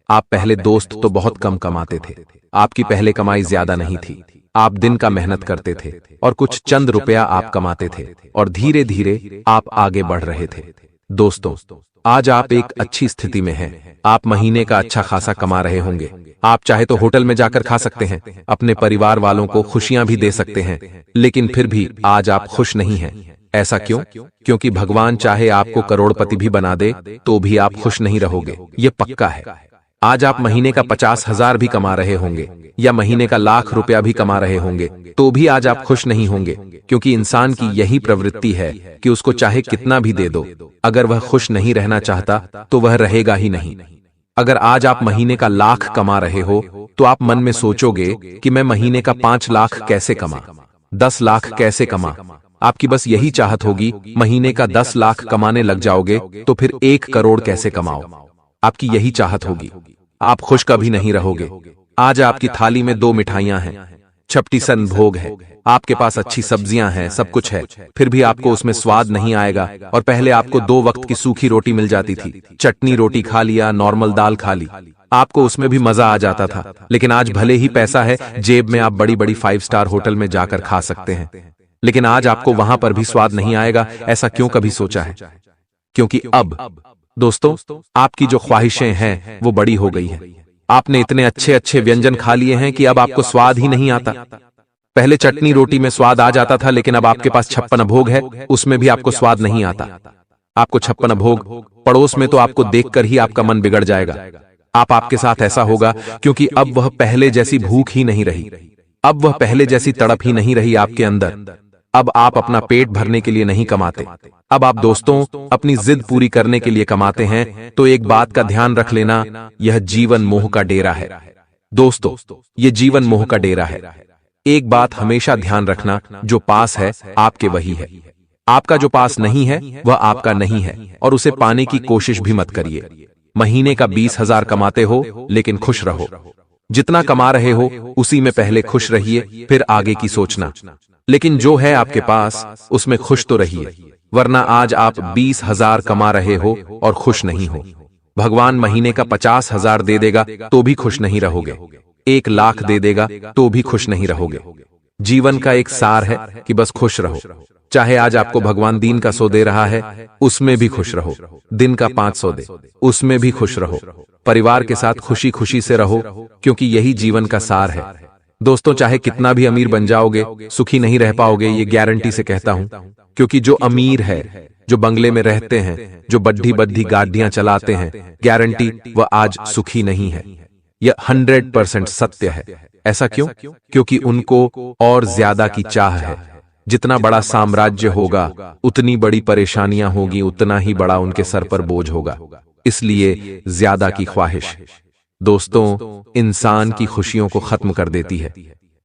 आप पहले दोस्त तो बहुत कम कमाते थे, आपकी पहले कमाई ज्यादा नहीं थी। आप दिन का मेहनत करते थे और कुछ चंद रुपया आप कमाते थे और धीरे धीरे आप आगे बढ़ रहे थे। दोस्तों, आज आप एक अच्छी स्थिति में हैं। आप महीने का अच्छा खासा कमा रहे होंगे। आप चाहे तो होटल में जाकर खा सकते हैं, अपने परिवार वालों को खुशियां भी दे सकते हैं, लेकिन फिर भी आज आप खुश नहीं हैं। ऐसा क्यों? क्योंकि भगवान चाहे आपको करोड़पति भी बना दे तो भी आप खुश नहीं रहोगे, ये पक्का है। आज आप महीने का 50,000 भी कमा रहे होंगे या महीने का लाख रुपया भी कमा रहे होंगे, तो भी आज आप खुश नहीं होंगे, क्योंकि इंसान की यही प्रवृत्ति है कि उसको चाहे कितना भी दे दो, अगर वह खुश नहीं रहना चाहता तो वह रहेगा ही नहीं। अगर आज आप महीने का लाख कमा रहे हो तो आप मन में सोचोगे कि मैं महीने का 5 लाख कैसे कमा, 10 लाख कैसे कमा। आपकी बस यही चाहत होगी, महीने का 10 लाख कमाने लग जाओगे तो फिर 1 करोड़ कैसे कमाओ। आपकी यही चाहत होगी, आप खुश कभी नहीं रहोगे। आज आपकी थाली में 2 मिठाइयां हैं, छपटी सन भोग है, आपके पास अच्छी सब्जियां हैं, सब कुछ है, फिर भी आपको उसमें स्वाद नहीं आएगा। और पहले आपको 2 वक्त की सूखी रोटी मिल जाती थी, चटनी रोटी खा लिया, नॉर्मल दाल खा ली, आपको उसमें भी मजा आ जाता था। लेकिन आज भले ही पैसा है जेब में, आप बड़ी बड़ी 5 स्टार होटल में जाकर खा सकते हैं, लेकिन आज आपको वहां पर भी स्वाद नहीं आएगा। ऐसा क्यों कभी सोचा है? क्योंकि अब दोस्तों आपकी जो ख्वाहिशें हैं वो बड़ी हो गई हैं। आपने इतने अच्छे अच्छे व्यंजन खा लिए हैं कि अब आपको स्वाद ही नहीं आता। पहले चटनी रोटी में स्वाद आ जाता था, लेकिन अब आपके पास 56 भोग है, उसमें भी आपको स्वाद नहीं आता। आपको 56 भोग पड़ोस में तो आपको देखकर ही आपका मन बिगड़ जाएगा। आपके साथ ऐसा होगा क्योंकि अब वह पहले जैसी भूख ही नहीं रही, अब वह पहले जैसी तड़प ही नहीं रही आपके अंदर। अब आप अपना पेट भरने के लिए नहीं कमाते, अब आप दोस्तों अपनी जिद पूरी करने के लिए कमाते हैं। तो एक बात का ध्यान रख लेना, यह जीवन मोह का डेरा है। दोस्तों, ये जीवन मोह का डेरा है। एक बात हमेशा ध्यान रखना, जो पास है आपके वही है, आपका जो पास नहीं है वह आपका नहीं है, और उसे पाने की कोशिश भी मत करिए। महीने का 20,000 कमाते हो लेकिन खुश रहो। जितना कमा रहे हो उसी में पहले खुश रहिए, फिर आगे की सोचना। लेकिन जो है आपके पास उसमें खुश तो रहिए, वरना आज आप 20,000 कमा रहे हो और खुश नहीं हो। भगवान महीने का 50,000 दे देगा तो भी खुश नहीं रहोगे, 1,00,000 दे देगा तो भी खुश नहीं रहोगे। जीवन का एक सार है कि बस खुश रहो। चाहे आज आपको भगवान दिन का 100 दे रहा है, उसमें भी खुश रहो। दिन का 500 दे, उसमें भी खुश रहो। परिवार के साथ खुशी खुशी से रहो, क्योंकि यही जीवन का सार है। दोस्तों, चाहे कितना भी अमीर बन जाओगे, सुखी नहीं रह पाओगे, ये गारंटी से कहता हूं। क्योंकि जो अमीर है, जो बंगले में रहते हैं, जो बड्ढी बड्ढी गाड़ियां चलाते हैं, गारंटी वह आज सुखी नहीं है। यह 100% सत्य है। ऐसा क्यों? क्योंकि उनको और ज्यादा की चाह है। जितना बड़ा साम्राज्य होगा, उतनी बड़ी परेशानियां होगी, उतना ही बड़ा उनके सर पर बोझ होगा। इसलिए ज्यादा की ख्वाहिश दोस्तों इंसान की खुशियों को खत्म कर देती है।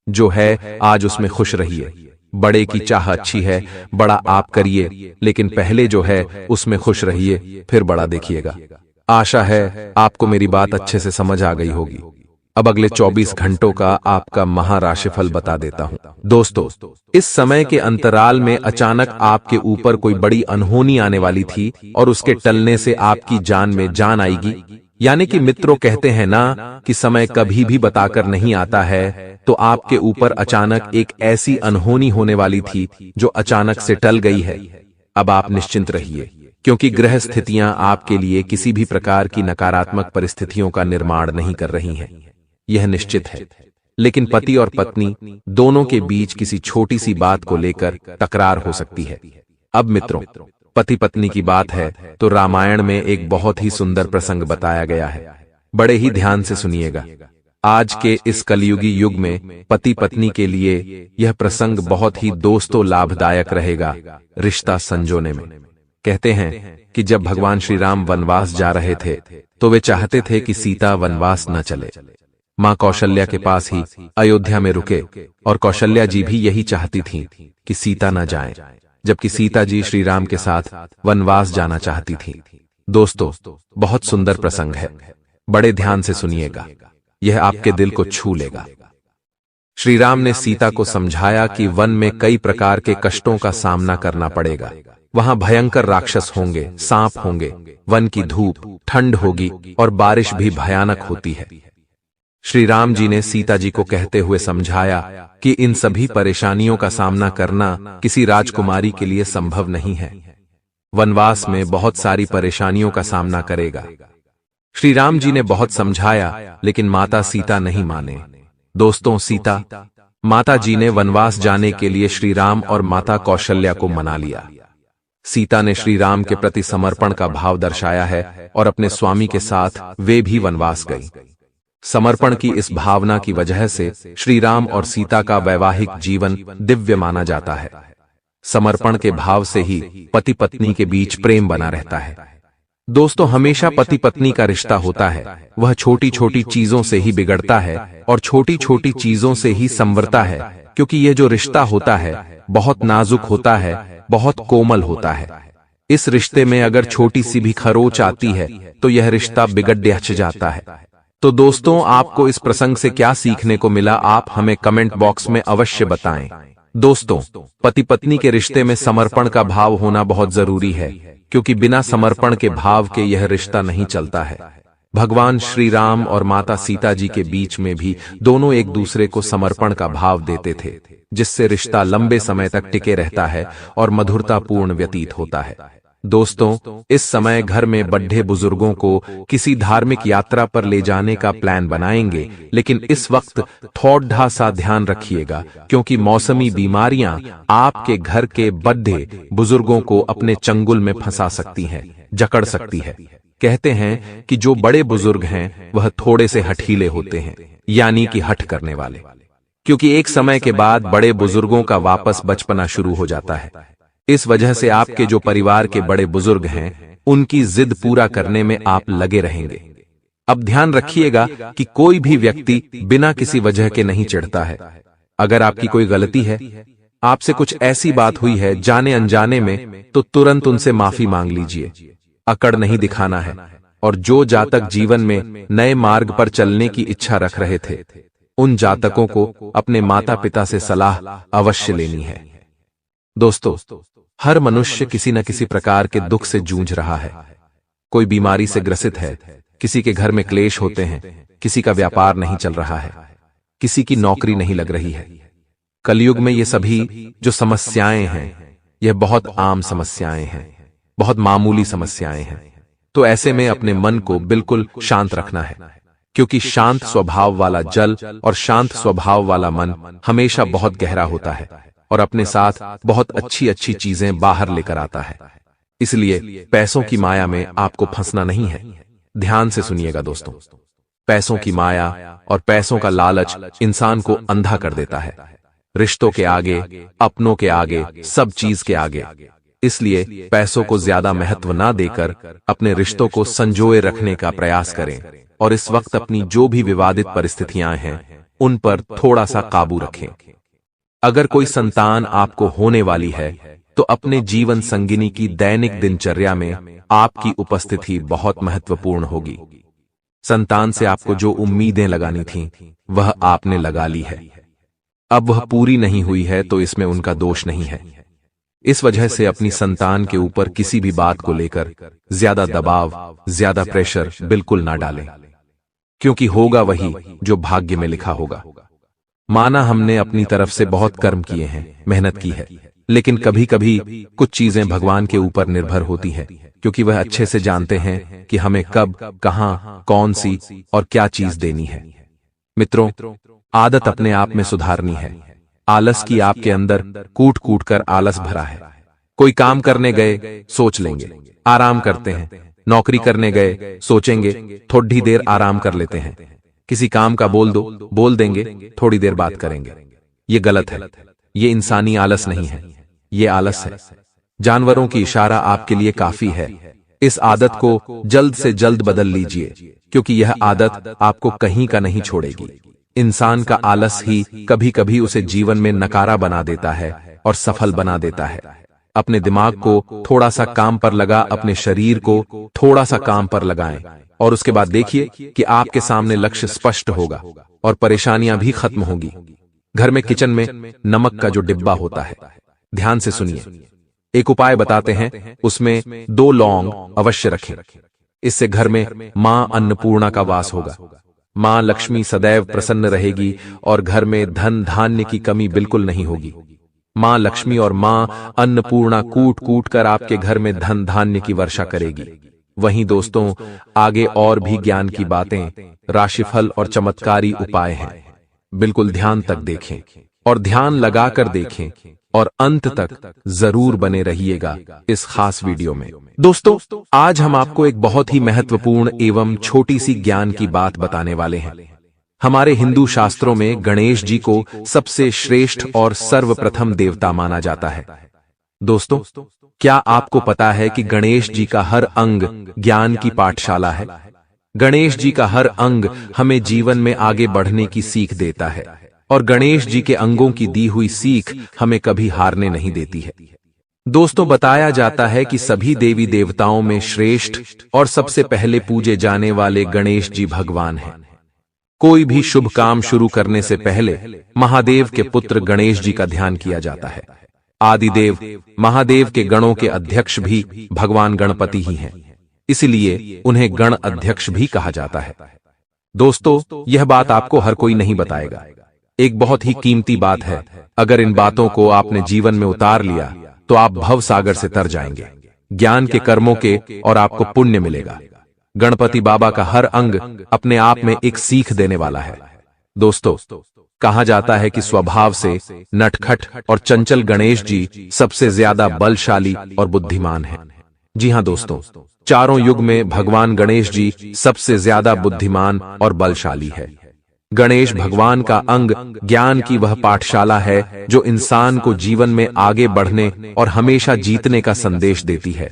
जो है आज उसमें खुश रहिए। बड़े की चाह अच्छी है, बड़ा आप करिए, लेकिन पहले जो है उसमें खुश रहिए, फिर बड़ा देखिएगा। आशा है आपको मेरी बात अच्छे से समझ आ गई होगी। अब अगले 24 घंटों का आपका महाराशिफल बता देता हूं। दोस्तों, इस समय के अंतराल में अचानक आपके ऊपर कोई बड़ी अनहोनी आने वाली थी और उसके टलने से आपकी जान में जान आएगी। यानी कि मित्रों कहते हैं ना कि समय कभी भी बताकर नहीं आता है, तो आपके ऊपर अचानक एक ऐसी अनहोनी होने वाली थी जो अचानक से टल गई है। अब आप निश्चिंत रहिए, क्योंकि ग्रह स्थितियां आपके लिए किसी भी प्रकार की नकारात्मक परिस्थितियों का निर्माण नहीं कर रही हैं। यह निश्चित है। लेकिन पति और पत्नी दोनों के बीच किसी छोटी सी बात को लेकर तकरार हो सकती है। अब मित्रों, पति पत्नी की बात है तो रामायण में एक बहुत ही सुंदर प्रसंग बताया गया है। बड़े ही ध्यान से सुनिएगा। आज के इस कलयुगी युग में पति पत्नी के लिए यह प्रसंग बहुत ही दोस्तों लाभदायक रहेगा रिश्ता संजोने में। कहते हैं कि जब भगवान श्री राम वनवास जा रहे थे तो वे चाहते थे कि सीता वनवास न चले, मां कौशल्या के पास ही अयोध्या में रुके, और कौशल्या जी भी यही चाहती थीं कि सीता न जाए, जबकि सीता जी श्री राम के साथ वनवास जाना चाहती थीं। दोस्तों, बहुत सुंदर प्रसंग है, बड़े ध्यान से सुनिएगा, यह आपके दिल को छू लेगा। श्री राम ने सीता को समझाया कि वन में कई प्रकार के कष्टों का सामना करना पड़ेगा। वहां भयंकर राक्षस होंगे, सांप होंगे, वन की धूप, ठंड होगी और बारिश भी भयानक होती है। श्री राम जी ने सीता जी को कहते हुए समझाया कि इन सभी परेशानियों का सामना करना किसी राजकुमारी के लिए संभव नहीं है। वनवास में बहुत सारी परेशानियों का सामना करेगा। श्री राम जी ने बहुत समझाया, लेकिन माता सीता नहीं माने। दोस्तों, माता जी ने वनवास जाने के लिए श्री राम और माता कौशल्या को मना लिया। सीता ने श्री राम के प्रति समर्पण का भाव दर्शाया है और अपने स्वामी के साथ वे भी वनवास गई। समर्पण की इस भावना की वजह से श्री राम और सीता का वैवाहिक जीवन दिव्य माना जाता है। समर्पण के भाव से ही पति पत्नी के बीच प्रेम बना रहता है। दोस्तों, हमेशा पति पत्नी का रिश्ता होता है, वह छोटी छोटी चीजों से ही बिगड़ता है और छोटी छोटी चीजों से ही संवरता है, क्योंकि यह जो रिश्ता होता है बहुत नाजुक होता है, बहुत कोमल होता है। इस रिश्ते में अगर छोटी सी भी खरोच आती है तो यह रिश्ता बिगड़ जाता है। तो दोस्तों, आपको इस प्रसंग से क्या सीखने को मिला, आप हमें कमेंट बॉक्स में अवश्य बताएं। दोस्तों, पति पत्नी के रिश्ते में समर्पण का भाव होना बहुत जरूरी है, क्योंकि बिना समर्पण के भाव के यह रिश्ता नहीं चलता है। भगवान श्री राम और माता सीता जी के बीच में भी दोनों एक दूसरे को समर्पण का भाव देते थे, जिससे रिश्ता लंबे समय तक टिके रहता है और मधुरतापूर्ण व्यतीत होता है। दोस्तों, इस समय घर में बड्ढे बुजुर्गों को किसी धार्मिक यात्रा पर ले जाने का प्लान बनाएंगे, लेकिन इस वक्त थोड़ा सा ध्यान रखिएगा, क्योंकि मौसमी बीमारियां आपके घर के बड्ढे बुजुर्गों को अपने चंगुल में फंसा सकती हैं, जकड़ सकती है। कहते हैं कि जो बड़े बुजुर्ग हैं वह थोड़े से हठीले होते हैं, यानी कि हठ करने वाले। क्योंकि एक समय के बाद बड़े बुजुर्गों का वापस बचपना शुरू हो जाता है। इस वजह से आपके जो परिवार के बड़े बुजुर्ग हैं, उनकी जिद पूरा करने में आप लगे रहेंगे। अब ध्यान रखिएगा कि कोई भी व्यक्ति बिना किसी वजह के नहीं चिढ़ता है। अगर आपकी कोई गलती है, आपसे कुछ ऐसी बात हुई है जाने अनजाने में, तो तुरंत उनसे माफी मांग लीजिए। अकड़ नहीं दिखाना है। और जो जातक जीवन में नए मार्ग पर चलने की इच्छा रख रहे थे, उन जातकों को अपने माता पिता से सलाह अवश्य लेनी है। दोस्तों, हर मनुष्य किसी न किसी प्रकार के दुख से जूझ रहा है। कोई बीमारी से ग्रसित है, किसी के घर में क्लेश होते हैं, किसी का व्यापार नहीं चल रहा है, किसी की नौकरी नहीं लग रही है। कलयुग में ये सभी जो समस्याएं हैं, यह बहुत आम समस्याएं हैं, बहुत मामूली समस्याएं हैं। तो ऐसे में अपने मन को बिल्कुल शांत रखना है, क्योंकि शांत स्वभाव वाला जल और शांत स्वभाव वाला मन हमेशा बहुत गहरा होता है और अपने साथ बहुत अच्छी अच्छी चीजें बाहर लेकर आता है। इसलिए पैसों की माया में आपको फंसना नहीं है। ध्यान से सुनिएगा दोस्तों, पैसों की माया और पैसों का लालच इंसान को अंधा कर देता है, रिश्तों के आगे, अपनों के आगे, सब चीज के आगे। इसलिए पैसों को ज्यादा महत्व ना देकर अपने रिश्तों को संजोए रखने का प्रयास करें और इस वक्त अपनी जो भी विवादित परिस्थितियां हैं, उन पर थोड़ा सा काबू रखें। अगर कोई संतान आपको होने वाली है, तो अपने जीवन संगिनी की दैनिक दिनचर्या में आपकी उपस्थिति बहुत महत्वपूर्ण होगी। संतान से आपको जो उम्मीदें लगानी थीं, वह आपने लगा ली है। अब वह पूरी नहीं हुई है, तो इसमें उनका दोष नहीं है। इस वजह से अपनी संतान के ऊपर किसी भी बात को लेकर ज्यादा दबाव, ज्यादा प्रेशर बिल्कुल ना डालें, क्योंकि होगा वही जो भाग्य में लिखा होगा। माना हमने अपनी तरफ से बहुत कर्म किए हैं, मेहनत की है, लेकिन कभी कभी कुछ चीजें भगवान के ऊपर निर्भर होती हैं, क्योंकि वह अच्छे से जानते हैं कि हमें कब, कहां, कौन सी और क्या चीज देनी है। मित्रों, आदत अपने आप में सुधारनी है। आलस की आपके अंदर कूट कूट कर आलस भरा है। कोई काम करने गए, सोच लेंगे, आराम करते हैं। नौकरी करने गए, सोचेंगे, थोड़ी देर आराम कर लेते हैं। किसी काम का बोल दो, बोल देंगे, थोड़ी देर बात करेंगे। ये गलत है। ये इंसानी आलस नहीं है, ये आलस है। जानवरों की इशारा आपके लिए काफी है। इस आदत को जल्द से जल्द बदल लीजिए, क्योंकि यह आदत आपको कहीं का नहीं छोड़ेगी। इंसान का आलस ही कभी कभी उसे जीवन में नकारा बना देता है और सफल बना देता है। अपने दिमाग को थोड़ा सा काम पर लगा, अपने शरीर को थोड़ा सा काम पर लगाएं और उसके बाद देखिए कि आपके सामने लक्ष्य स्पष्ट होगा और परेशानियां भी खत्म होगी। घर में किचन में नमक का जो डिब्बा होता है, ध्यान से सुनिए, एक उपाय बताते हैं, उसमें 2 लौंग अवश्य रखें। इससे घर में मां अन्नपूर्णा का वास होगा। मां लक्ष्मी सदैव प्रसन्न रहेगी और घर में धन धान्य की कमी बिल्कुल नहीं होगी। मां लक्ष्मी और मां अन्नपूर्णा कूट कूट कर आपके घर में धन धान्य की वर्षा करेगी। वहीं दोस्तों, आगे और भी ज्ञान की बातें, राशिफल और चमत्कारी उपाय हैं। बिल्कुल ध्यान तक देखें और ध्यान लगाकर देखें और अंत तक जरूर बने रहिएगा इस खास वीडियो में। दोस्तों, आज हम आपको एक बहुत ही महत्वपूर्ण एवं छोटी सी ज्ञान की बात बताने वाले हैं। हमारे हिंदू शास्त्रों में गणेश जी को सबसे श्रेष्ठ और सर्वप्रथम देवता माना जाता है। दोस्तों, क्या आपको पता है कि गणेश जी का हर अंग ज्ञान की पाठशाला है? गणेश जी का हर अंग हमें जीवन में आगे बढ़ने की सीख देता है और गणेश जी के अंगों की दी हुई सीख हमें कभी हारने नहीं देती है। दोस्तों, बताया जाता है कि सभी देवी देवताओं में श्रेष्ठ और सबसे पहले पूजे जाने वाले गणेश जी भगवान हैं। कोई भी शुभ काम शुरू करने से पहले महादेव के पुत्र गणेश जी का ध्यान किया जाता है। आदिदेव महादेव के गणों के अध्यक्ष भी भगवान गणपति ही हैं, इसलिए उन्हें गण अध्यक्ष भी कहा जाता है। दोस्तों, यह बात आपको हर कोई नहीं बताएगा। एक बहुत ही कीमती बात है। अगर इन बातों को आपने जीवन में उतार लिया, तो आप भव सागर से तर जाएंगे, ज्ञान के कर्मों के, और आपको पुण्य मिलेगा। गणपति बाबा का हर अंग अपने आप में एक सीख देने वाला है। दोस्तों, कहा जाता है कि स्वभाव से नटखट और चंचल गणेश जी सबसे ज्यादा बलशाली और बुद्धिमान हैं। जी हां दोस्तों, चारों युग में भगवान गणेश जी सबसे ज्यादा बुद्धिमान और बलशाली है। गणेश भगवान का अंग ज्ञान की वह पाठशाला है जो इंसान को जीवन में आगे बढ़ने और हमेशा जीतने का संदेश देती है।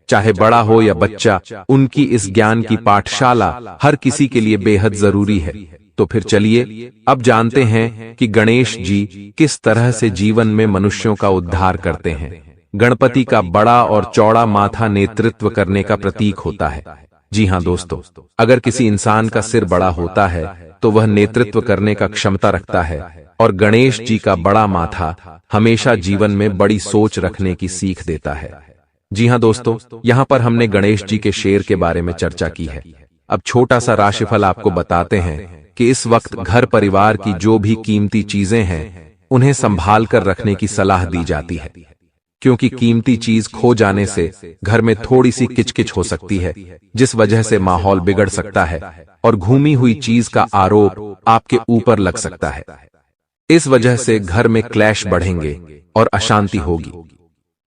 चाहे बड़ा हो या बच्चा, उनकी इस ज्ञान की पाठशाला हर किसी के लिए बेहद जरूरी है। तो फिर चलिए अब जानते हैं कि गणेश जी किस तरह से जीवन में मनुष्यों का उद्धार करते हैं। गणपति का बड़ा और चौड़ा माथा नेतृत्व करने का प्रतीक होता है। जी हाँ दोस्तों, अगर किसी इंसान का सिर बड़ा होता है तो वह नेतृत्व करने का क्षमता रखता है, और गणेश जी का बड़ा माथा हमेशा जीवन में बड़ी सोच रखने की सीख देता है। जी हाँ दोस्तों, यहाँ पर हमने गणेश जी के शेर के बारे में चर्चा की है। अब छोटा सा राशिफल आपको बताते हैं कि इस वक्त घर परिवार की जो भी कीमती चीजें हैं उन्हें संभाल कर रखने की सलाह दी जाती है, क्योंकि कीमती चीज खो जाने से घर में थोड़ी सी किचकिच हो सकती है, जिस वजह से माहौल बिगड़ सकता है और घूमी हुई चीज का आरोप आपके ऊपर लग सकता है। इस वजह से घर में क्लैश बढ़ेंगे और अशांति होगी।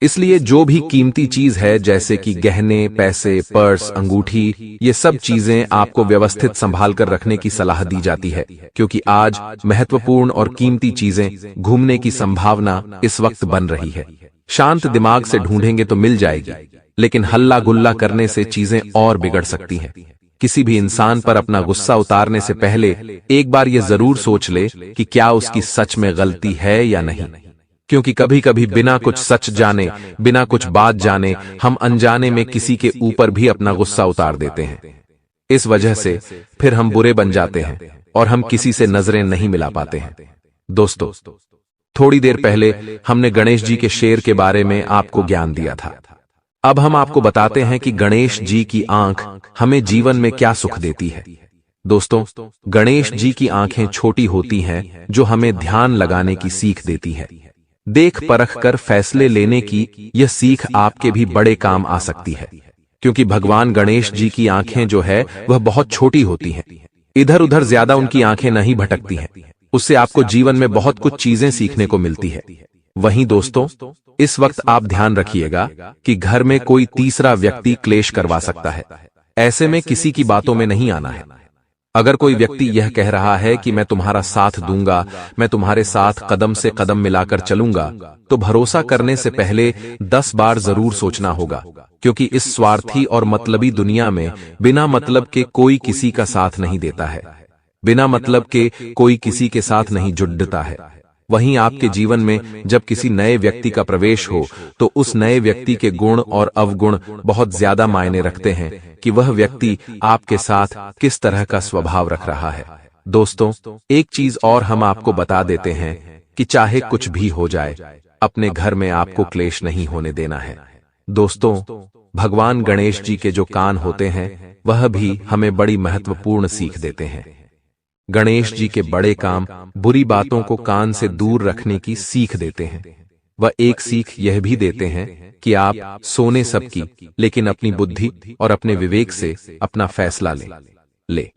इसलिए जो भी कीमती चीज है, जैसे कि गहने, पैसे, पर्स, अंगूठी, ये सब चीजें आपको व्यवस्थित संभाल कर रखने की सलाह दी जाती है, क्योंकि आज महत्वपूर्ण और कीमती चीजें घूमने की संभावना इस वक्त बन रही है। शांत दिमाग से ढूंढेंगे तो मिल जाएगी, लेकिन हल्ला गुल्ला करने से चीजें और बिगड़ सकती हैं। किसी भी इंसान पर अपना गुस्सा उतारने से पहले एक बार ये जरूर सोच ले कि क्या उसकी सच में गलती है या नहीं, क्योंकि कभी कभी बिना कुछ सच जाने, बिना कुछ बात जाने, हम अनजाने में किसी के ऊपर भी अपना गुस्सा उतार देते हैं। इस वजह से फिर हम बुरे बन जाते हैं और हम किसी से नजरें नहीं मिला पाते हैं। दोस्तों, थोड़ी देर पहले हमने गणेश जी के शेर के बारे में आपको ज्ञान दिया था। अब हम आपको बताते हैं कि गणेश जी की आंख हमें जीवन में क्या सुख देती है। दोस्तों, गणेश जी की आंखें छोटी होती हैं जो हमें ध्यान लगाने की सीख देती है। देख परख कर फैसले लेने की यह सीख आपके भी बड़े काम आ सकती है, क्योंकि भगवान गणेश जी की आंखें जो है वह बहुत छोटी होती हैं। इधर उधर ज्यादा उनकी आंखें नहीं भटकती हैं। उससे आपको जीवन में बहुत कुछ चीजें सीखने को मिलती है। वहीं दोस्तों, इस वक्त आप ध्यान रखिएगा कि घर में कोई तीसरा व्यक्ति क्लेश करवा सकता है। ऐसे में किसी की बातों में नहीं आना है। अगर कोई व्यक्ति यह कह रहा है कि मैं तुम्हारा साथ दूंगा, मैं तुम्हारे साथ कदम से कदम मिलाकर चलूंगा, तो भरोसा करने से पहले 10 बार जरूर सोचना होगा, क्योंकि इस स्वार्थी और मतलबी दुनिया में बिना मतलब के कोई किसी का साथ नहीं देता है, बिना मतलब के कोई किसी के साथ नहीं जुड़ता है। वहीं आपके जीवन में जब किसी नए व्यक्ति का प्रवेश हो तो उस नए व्यक्ति के गुण और अवगुण बहुत ज्यादा मायने रखते हैं कि वह व्यक्ति आपके साथ किस तरह का स्वभाव रख रहा है। दोस्तों, एक चीज और हम आपको बता देते हैं कि चाहे कुछ भी हो जाए, अपने घर में आपको क्लेश नहीं होने देना है। दोस्तों, भगवान गणेश जी के जो कान होते हैं वह भी हमें बड़ी महत्वपूर्ण सीख देते हैं। गणेश जी के बड़े काम बुरी बातों को कान से दूर रखने की सीख देते हैं। वह एक सीख यह भी देते हैं कि आप सोने सबकी, लेकिन अपनी बुद्धि और अपने विवेक से अपना फैसला ले।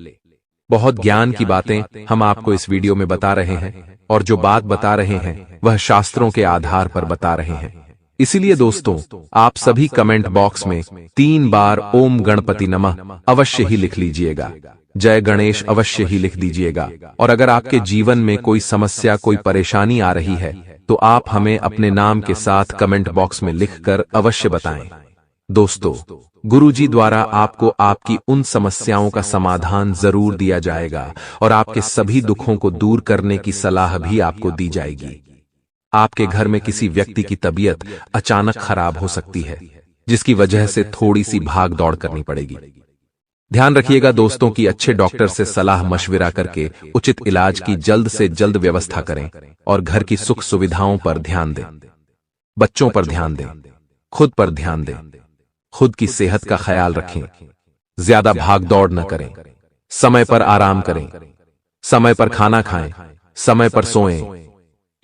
बहुत ज्ञान की बातें हम आपको इस वीडियो में बता रहे हैं, और जो बात बता रहे हैं वह शास्त्रों के आधार पर बता रहे हैं। इसीलिए दोस्तों, आप सभी कमेंट बॉक्स में 3 बार ओम गणपति नमः अवश्य ही लिख लीजिएगा। जय गणेश अवश्य ही लिख दीजिएगा। और अगर आपके जीवन में कोई समस्या, कोई परेशानी आ रही है तो आप हमें अपने नाम के साथ कमेंट बॉक्स में लिखकर अवश्य बताएं। दोस्तों, गुरुजी द्वारा आपको आपकी उन समस्याओं का समाधान जरूर दिया जाएगा और आपके सभी दुखों को दूर करने की सलाह भी आपको दी जाएगी। आपके घर में किसी व्यक्ति की तबीयत अचानक खराब हो सकती है, जिसकी वजह से थोड़ी सी भाग दौड़ करनी पड़ेगी। ध्यान रखिएगा दोस्तों कि अच्छे डॉक्टर से सलाह मशविरा करके उचित इलाज की जल्द से जल्द व्यवस्था करें और घर की सुख सुविधाओं पर ध्यान दें। बच्चों पर ध्यान दें, खुद पर ध्यान दें, खुद की सेहत का ख्याल रखें, ज्यादा भाग दौड़ न करें, समय पर आराम करें, समय पर खाना खाएं, समय पर सोएं।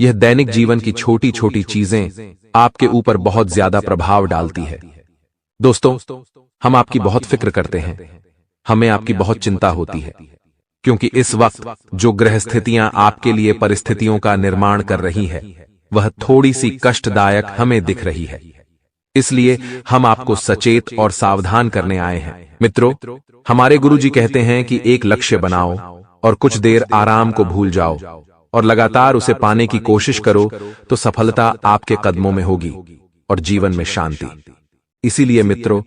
यह दैनिक जीवन की छोटी छोटी चीजें आपके ऊपर बहुत ज्यादा प्रभाव डालती है। दोस्तों, हम आपकी बहुत फिक्र करते हैं, हमें आपकी बहुत चिंता होती है, क्योंकि इस वक्त जो ग्रह स्थितियां आपके लिए परिस्थितियों का निर्माण कर रही है वह थोड़ी सी कष्टदायक हमें दिख रही है। इसलिए हम आपको सचेत और सावधान करने आए हैं। मित्रों, हमारे गुरुजी कहते हैं कि एक लक्ष्य बनाओ और कुछ देर आराम को भूल जाओ और लगातार उसे पाने की कोशिश करो तो सफलता आपके कदमों में होगी और जीवन में शांति। इसीलिए मित्रों,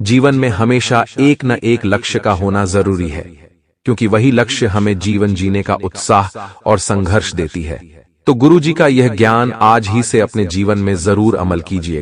जीवन में हमेशा एक न एक लक्ष्य का होना जरूरी है, क्योंकि वही लक्ष्य हमें जीवन जीने का उत्साह और संघर्ष देती है। तो गुरु जी का यह ज्ञान आज ही से अपने जीवन में जरूर अमल कीजिए।